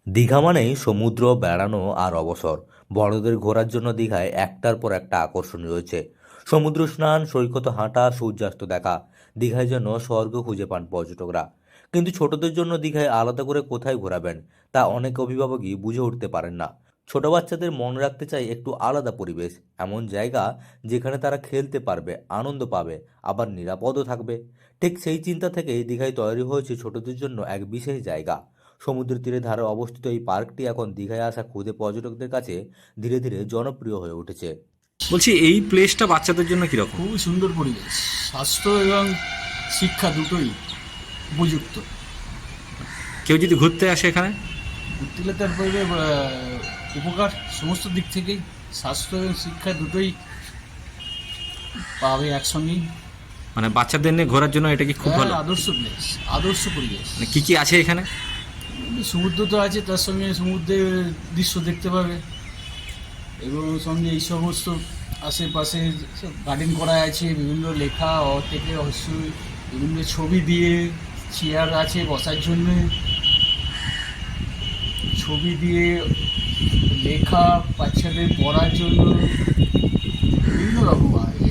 দীঘা মানেই সমুদ্র, বেড়ানো আর অবসর। বড়দের ঘোরার জন্য দীঘায় একটার পর একটা আকর্ষণ রয়েছে। সমুদ্র স্নান, সৈকতে হাঁটা, সূর্যাস্ত দেখা। দীঘায় যেন স্বর্গ খুঁজে পান পর্যটকরা। কিন্তু ছোটদের জন্য দীঘায় আলাদা করে কোথায় ঘোরাবেন তা অনেক অভিভাবকই বুঝে উঠতে পারেন না। ছোট বাচ্চাদের মনে রাখতে চাই একটু আলাদা পরিবেশ, এমন জায়গা যেখানে তারা খেলতে পারবে, আনন্দ পাবে, আবার নিরাপদও থাকবে। ঠিক সেই চিন্তা থেকেই দীঘায় তৈরি হয়েছে ছোটদের জন্য এক বিশেষ জায়গা। সমুদ্রের তীরে ধারে অবস্থিত এই পার্কটি এখন দীঘায় আসা ক্ষুদে পর্যটকদের কাছে ধীরে ধীরে জনপ্রিয় হয়ে উঠেছে। বলছি এই প্লেসটা বাচ্চাদের জন্য কিরকম? খুবই সুন্দর পরিবেশ, স্বাস্থ্য এবং শিক্ষা দুটোই উপযুক্ত। কেউ যদি ঘুরতে আসে এখানে? ঘুরতে গেলে তার পরিবেশ উপকার সমস্ত দিক থেকেই, স্বাস্থ্য এবং শিক্ষা দুটোই পাবে একসঙ্গেই। মানে বাচ্চাদের নিয়ে ঘোরার জন্য এটা কি খুব হ্যাঁ, ভালো? আদর্শ প্লেস, আদর্শ পরিবেশ। মানে কি কি আছে এখানে? সমুদ্র তো আছে, তার সঙ্গে সমুদ্রের দৃশ্য দেখতে পাবে এবং সঙ্গে এই সমস্ত আশেপাশে গার্ডেন করা আছে, বিভিন্ন লেখা থেকে অবশ্যই বিভিন্ন ছবি দিয়ে, চেয়ার আছে বসার জন্য, ছবি দিয়ে লেখা, বাচ্চাদের পড়ার জন্য বিভিন্ন রকম আছে।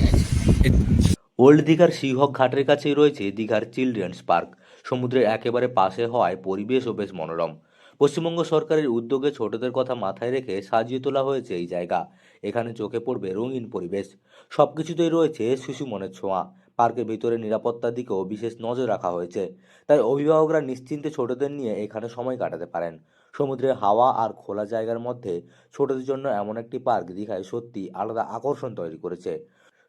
ওল্ড দীঘার সিংহক ঘাটের কাছেই রয়েছে দীঘার চিলড্রেন্স পার্ক। সমুদ্রের একেবারে পাশে হওয়ায় পরিবেশও বেশ মনোরম। পশ্চিমবঙ্গ সরকারের উদ্যোগে ছোটদের কথা মাথায় রেখে সাজিয়ে তোলা হয়েছে এই জায়গা। এখানে চোখে পড়বে রঙিন পরিবেশ, সবকিছুতেই রয়েছে শিশু মনের ছোঁয়া। পার্কের ভিতরে নিরাপত্তার দিকেও বিশেষ নজর রাখা হয়েছে, তাই অভিভাবকরা নিশ্চিন্তে ছোটদের নিয়ে এখানে সময় কাটাতে পারেন। সমুদ্রের হাওয়া আর খোলা জায়গার মধ্যে ছোটদের জন্য এমন একটি পার্ক দীঘায় সত্যি আলাদা আকর্ষণ তৈরি করেছে।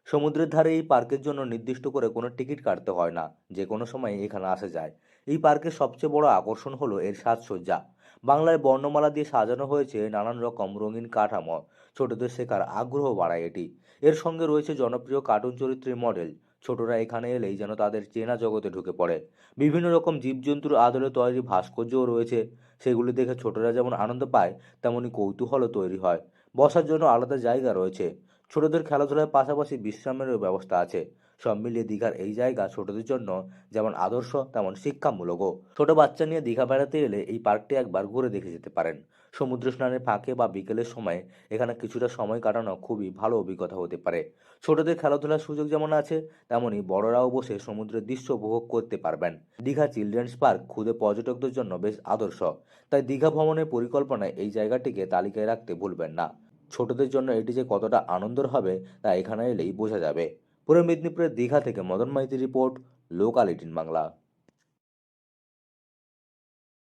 সমুদ্রের ধারে এই পার্কের জন্য নির্দিষ্ট করে কোনো টিকিট কাটতে হয় না, যে কোনো সময় এখানে আসা যায়। এই পার্কের সবচেয়ে বড় আকর্ষণ হলো এর সাজসজ্জা। বাংলায় বর্ণমালা দিয়ে সাজানো হয়েছে নানান রকম রঙিন কাঠামো। ছোটদের শেখার আগ্রহ বাড়ায় এটি। এর সঙ্গে রয়েছে জনপ্রিয় কার্টুন চরিত্রের মডেল। ছোটরা এখানে এলেই যেন তাদের চেনা জগতে ঢুকে পড়ে। বিভিন্ন রকম জীবজন্তুর আদলে তৈরি ভাস্কর্যও রয়েছে। সেগুলি দেখে ছোটরা যেমন আনন্দ পায়, তেমনি কৌতূহলও তৈরি হয়। বসার জন্য আলাদা জায়গা রয়েছে। ছোটদের খেলাধুলার পাশাপাশি বিশ্রামেরও ব্যবস্থা আছে। সব মিলিয়ে দীঘার এই জায়গা ছোটদের জন্য যেমন আদর্শ, তেমন শিক্ষামূলকও। ছোট বাচ্চা নিয়ে দীঘা বেড়াতে এলে এই পার্কটি একবার ঘুরে দেখে যেতে পারেন। সমুদ্র স্নানের ফাঁকে বা বিকেলের সময় এখানে কিছুটা সময় কাটানো খুবই ভালো অভিজ্ঞতা হতে পারে। ছোটদের খেলাধুলার সুযোগ যেমন আছে, তেমনি বড়রাও বসে সমুদ্রের দৃশ্য উপভোগ করতে পারবেন। দীঘা চিলড্রেন্স পার্ক ক্ষুদে পর্যটকদের জন্য বেশ আদর্শ, তাই দীঘা ভ্রমণের পরিকল্পনায় এই জায়গাটিকে তালিকায় রাখতে ভুলবেন না। ছোটদের জন্য এটি যে কতটা আনন্দের হবে তা এখানে এলেই বোঝা যাবে। পূর্ব মেদিনীপুরের দীঘা থেকে মদন মাইতির রিপোর্ট, লোকাল 18 বাংলা।